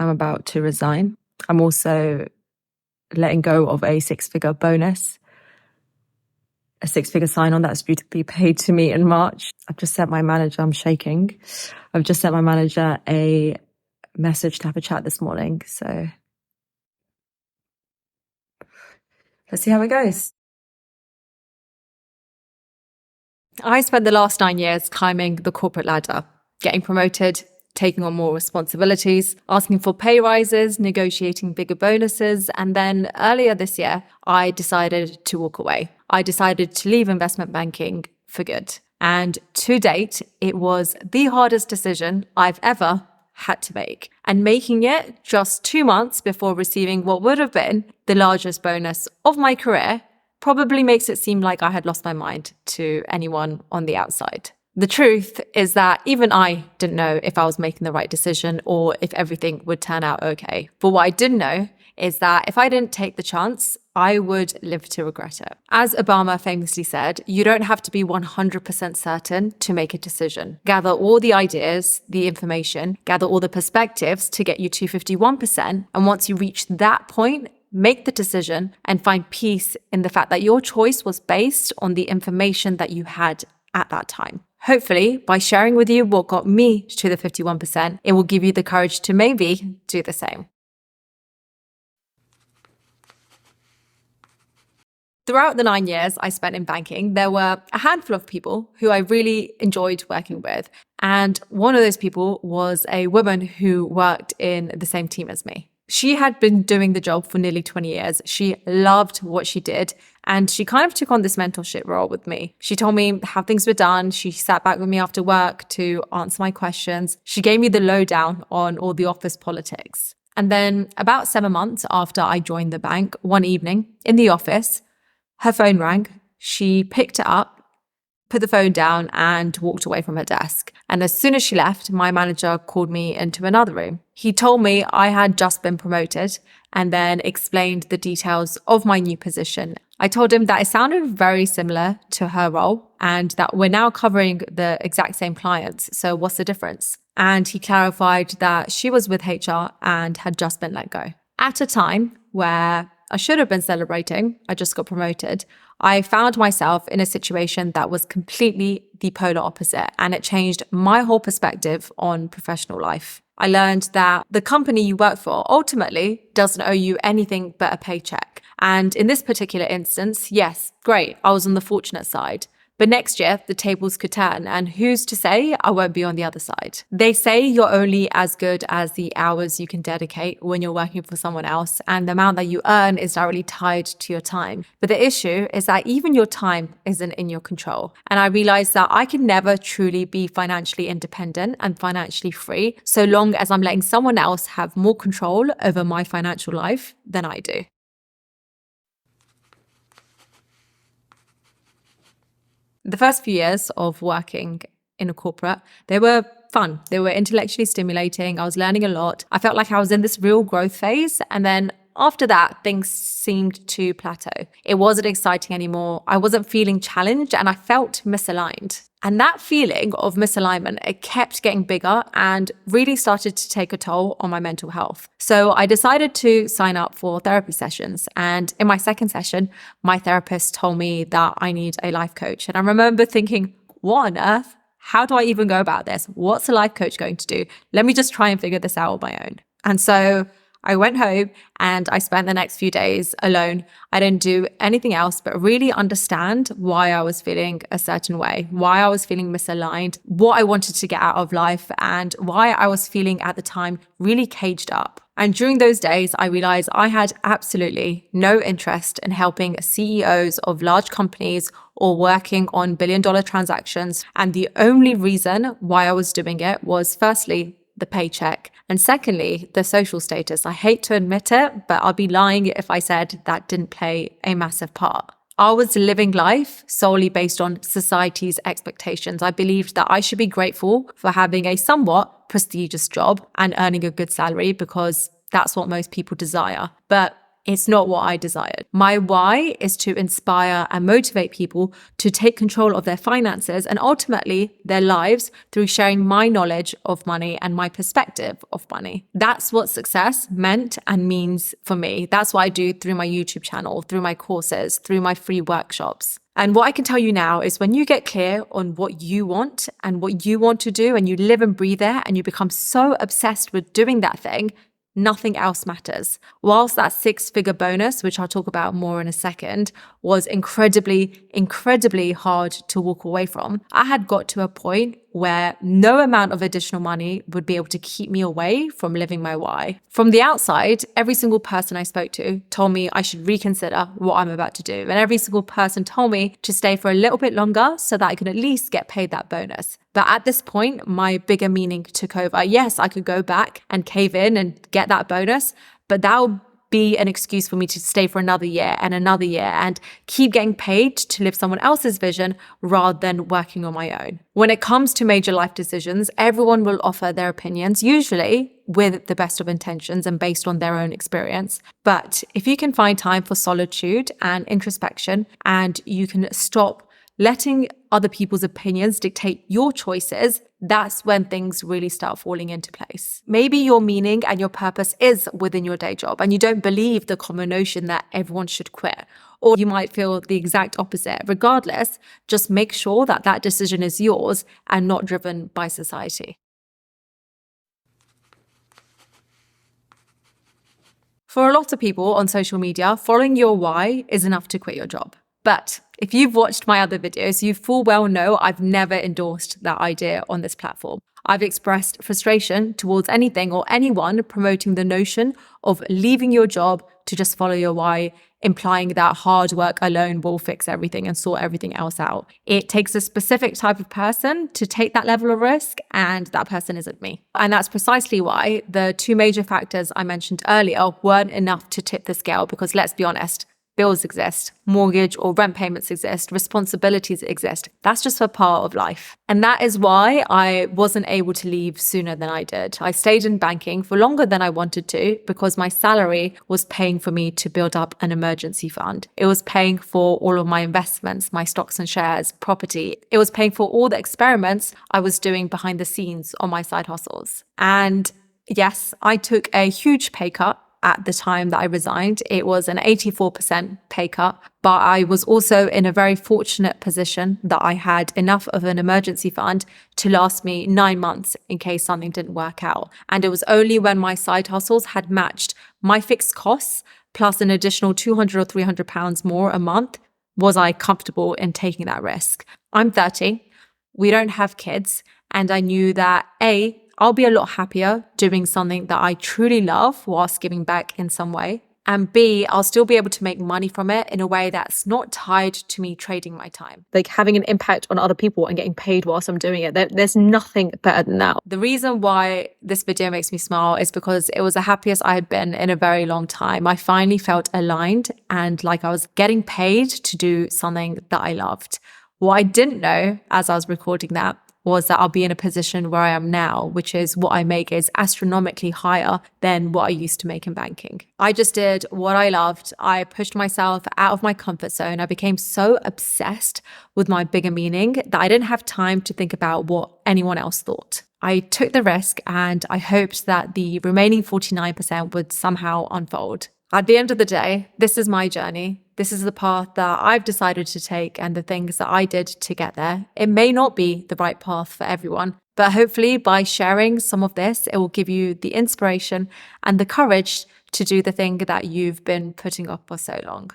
I'm about to resign. I'm also letting go of a 6-figure bonus, a 6-figure sign-on that's due to be paid to me in March. I've just sent my manager, I'm shaking. I've just sent my manager a message to have a chat this morning. So let's see how it goes. I spent the last 9 years climbing the corporate ladder, getting promoted, taking on more responsibilities, asking for pay rises, negotiating bigger bonuses. And then earlier this year, I decided to walk away. I decided to leave investment banking for good. And to date, it was the hardest decision I've ever had to make. And making it just 2 months before receiving what would have been the largest bonus of my career probably makes it seem like I had lost my mind to anyone on the outside. The truth is that even I didn't know if I was making the right decision or if everything would turn out okay. But what I did know is that if I didn't take the chance, I would live to regret it. As Obama famously said, you don't have to be 100% certain to make a decision. Gather all the ideas, the information, gather all the perspectives to get you to 51%. And once you reach that point, make the decision and find peace in the fact that your choice was based on the information that you had at that time. Hopefully, by sharing with you what got me to the 51%, it will give you the courage to maybe do the same. Throughout the 9 years I spent in banking, there were a handful of people who I really enjoyed working with. And one of those people was a woman who worked in the same team as me. She had been doing the job for nearly 20 years. She loved what she did. And she kind of took on this mentorship role with me. She told me how things were done. She sat back with me after work to answer my questions. She gave me the lowdown on all the office politics. And then about 7 months after I joined the bank, one evening in the office, her phone rang. She picked it up, put the phone down and walked away from her desk. And as soon as she left, my manager called me into another room. He told me I had just been promoted and then explained the details of my new position. I told him that it sounded very similar to her role and that we're now covering the exact same clients. So what's the difference? And he clarified that she was with HR and had just been let go. At a time where I should have been celebrating, I just got promoted, I found myself in a situation that was completely the polar opposite, and it changed my whole perspective on professional life. I learned that the company you work for ultimately doesn't owe you anything but a paycheck. And in this particular instance, yes, great, I was on the fortunate side. But next year, the tables could turn, and who's to say I won't be on the other side? They say you're only as good as the hours you can dedicate when you're working for someone else, and the amount that you earn is directly tied to your time. But the issue is that even your time isn't in your control. And I realized that I can never truly be financially independent and financially free so long as I'm letting someone else have more control over my financial life than I do. The first few years of working in a corporate, they were fun. They were intellectually stimulating. I was learning a lot. I felt like I was in this real growth phase. And then after that, things seemed to plateau. It wasn't exciting anymore. I wasn't feeling challenged and I felt misaligned. And that feeling of misalignment, it kept getting bigger and really started to take a toll on my mental health. So I decided to sign up for therapy sessions. And in my second session, my therapist told me that I need a life coach. And I remember thinking, what on earth? How do I even go about this? What's a life coach going to do? Let me just try and figure this out on my own. And so I went home and I spent the next few days alone. I didn't do anything else but really understand why I was feeling a certain way, why I was feeling misaligned, what I wanted to get out of life, and why I was feeling at the time really caged up. And during those days, I realized I had absolutely no interest in helping CEOs of large companies or working on billion-dollar transactions. And the only reason why I was doing it was firstly, the paycheck. And secondly, the social status. I hate to admit it, but I'll be lying if I said that didn't play a massive part. I was living life solely based on society's expectations. I believed that I should be grateful for having a somewhat prestigious job and earning a good salary because that's what most people desire. But it's not what I desired. My why is to inspire and motivate people to take control of their finances and ultimately their lives through sharing my knowledge of money and my perspective of money. That's what success meant and means for me. That's what I do through my YouTube channel, through my courses, through my free workshops. And what I can tell you now is when you get clear on what you want and what you want to do and you live and breathe there and you become so obsessed with doing that thing, nothing else matters. Whilst that 6-figure bonus, which I'll talk about more in a second, was incredibly, incredibly hard to walk away from, I had got to a point where no amount of additional money would be able to keep me away from living my why. From the outside, every single person I spoke to told me I should reconsider what I'm about to do. And every single person told me to stay for a little bit longer so that I could at least get paid that bonus. But at this point, my bigger meaning took over. Yes, I could go back and cave in and get that bonus, but that would be an excuse for me to stay for another year and keep getting paid to live someone else's vision rather than working on my own. When it comes to major life decisions, everyone will offer their opinions, usually with the best of intentions and based on their own experience. But if you can find time for solitude and introspection, and you can stop letting other people's opinions dictate your choices, that's when things really start falling into place. Maybe your meaning and your purpose is within your day job and you don't believe the common notion that everyone should quit. Or you might feel the exact opposite. Regardless, just make sure that that decision is yours and not driven by society. For a lot of people on social media, following your why is enough to quit your job. But if you've watched my other videos, you full well know I've never endorsed that idea on this platform. I've expressed frustration towards anything or anyone promoting the notion of leaving your job to just follow your why, implying that hard work alone will fix everything and sort everything else out. It takes a specific type of person to take that level of risk, and that person isn't me. And that's precisely why the 2 major factors I mentioned earlier weren't enough to tip the scale, because let's be honest, bills exist, mortgage or rent payments exist, responsibilities exist. That's just a part of life. And that is why I wasn't able to leave sooner than I did. I stayed in banking for longer than I wanted to because my salary was paying for me to build up an emergency fund. It was paying for all of my investments, my stocks and shares, property. It was paying for all the experiments I was doing behind the scenes on my side hustles. And yes, I took a huge pay cut at the time that I resigned. It was an 84% pay cut, but I was also in a very fortunate position that I had enough of an emergency fund to last me 9 months in case something didn't work out. And it was only when my side hustles had matched my fixed costs plus an additional 200 or 300 pounds more a month was I comfortable in taking that risk. I'm 30, we don't have kids, and I knew that I'll be a lot happier doing something that I truly love whilst giving back in some way. And B, I'll still be able to make money from it in a way that's not tied to me trading my time. Like having an impact on other people and getting paid whilst I'm doing it. There's nothing better than that. The reason why this video makes me smile is because it was the happiest I had been in a very long time. I finally felt aligned and like I was getting paid to do something that I loved. What I didn't know as I was recording that was that I'll be in a position where I am now, which is what I make is astronomically higher than what I used to make in banking. I just did what I loved. I pushed myself out of my comfort zone. I became so obsessed with my bigger meaning that I didn't have time to think about what anyone else thought. I took the risk and I hoped that the remaining 49% would somehow unfold. At the end of the day, this is my journey. This is the path that I've decided to take and the things that I did to get there. It may not be the right path for everyone, but hopefully by sharing some of this, it will give you the inspiration and the courage to do the thing that you've been putting off for so long.